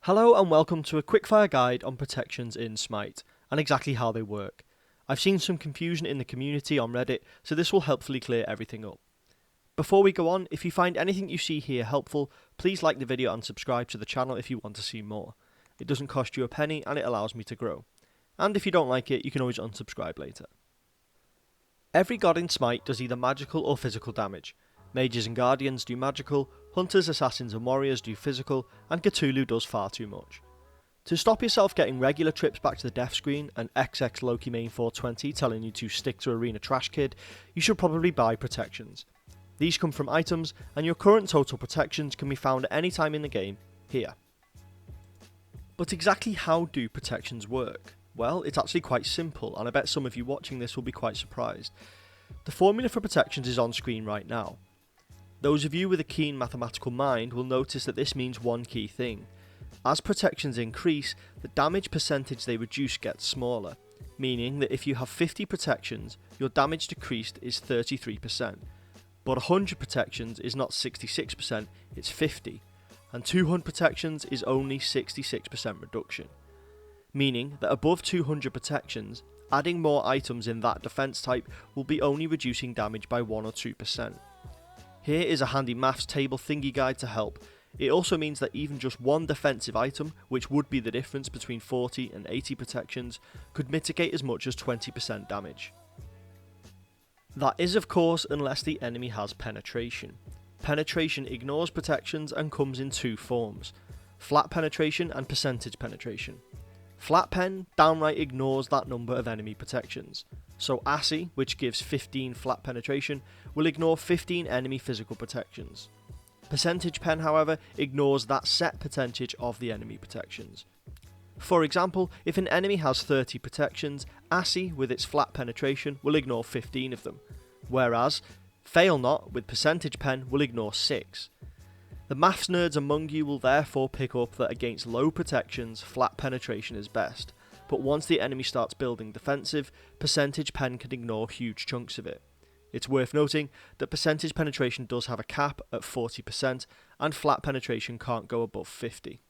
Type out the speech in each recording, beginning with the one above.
Hello and welcome to a quickfire guide on protections in Smite, and exactly how they work. I've seen some confusion in the community on Reddit, so this will helpfully clear everything up. Before we go on, if you find anything you see here helpful, please like the video and subscribe to the channel if you want to see more. It doesn't cost you a penny and it allows me to grow. And if you don't like it, you can always unsubscribe later. Every god in Smite does either magical or physical damage. Mages and guardians do magical, hunters, assassins and warriors do physical, and Cthulhu does far too much. To stop yourself getting regular trips back to the death screen and XX Loki main 420 telling you to stick to Arena Trash Kid, you should probably buy protections. These come from items, and your current total protections can be found at any time in the game, here. But exactly how do protections work? Well, it's actually quite simple, and I bet some of you watching this will be quite surprised. The formula for protections is on screen right now. Those of you with a keen mathematical mind will notice that this means one key thing. As protections increase, the damage percentage they reduce gets smaller, meaning that if you have 50 protections, your damage decreased is 33%. But 100 protections is not 66%, it's 50, and 200 protections is only 66% reduction. Meaning that above 200 protections, adding more items in that defense type will be only reducing damage by 1 or 2%. Here is a handy maths table thingy guide to help. It also means that even just one defensive item, which would be the difference between 40 and 80 protections, could mitigate as much as 20% damage. That is of course unless the enemy has penetration. Penetration ignores protections and comes in two forms: flat penetration and percentage penetration. Flat pen downright ignores that number of enemy protections. So Assy, which gives 15 flat penetration, will ignore 15 enemy physical protections. Percentage pen, however, ignores that set percentage of the enemy protections. For example, if an enemy has 30 protections, Assy, with its flat penetration, will ignore 15 of them, whereas Fail Not, with percentage pen, will ignore 6. The maths nerds among you will therefore pick up that against low protections, flat penetration is best, but once the enemy starts building defensive, percentage pen can ignore huge chunks of it. It's worth noting that percentage penetration does have a cap at 40%, and flat penetration can't go above 50.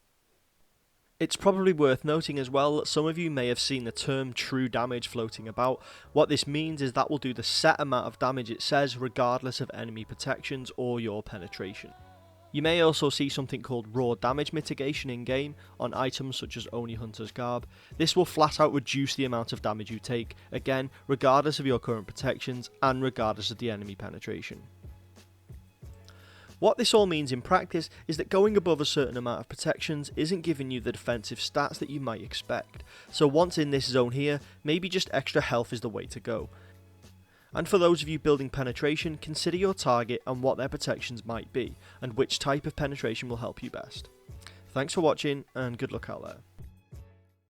It's probably worth noting as well that some of you may have seen the term true damage floating about. What this means is that will do the set amount of damage it says regardless of enemy protections or your penetration. You may also see something called raw damage mitigation in game on items such as Oni Hunter's Garb. This will flat out reduce the amount of damage you take, again regardless of your current protections and regardless of the enemy penetration. What this all means in practice is that going above a certain amount of protections isn't giving you the defensive stats that you might expect, so once in this zone here, maybe just extra health is the way to go. And for those of you building penetration, consider your target and what their protections might be, and which type of penetration will help you best. Thanks for watching, and good luck out there.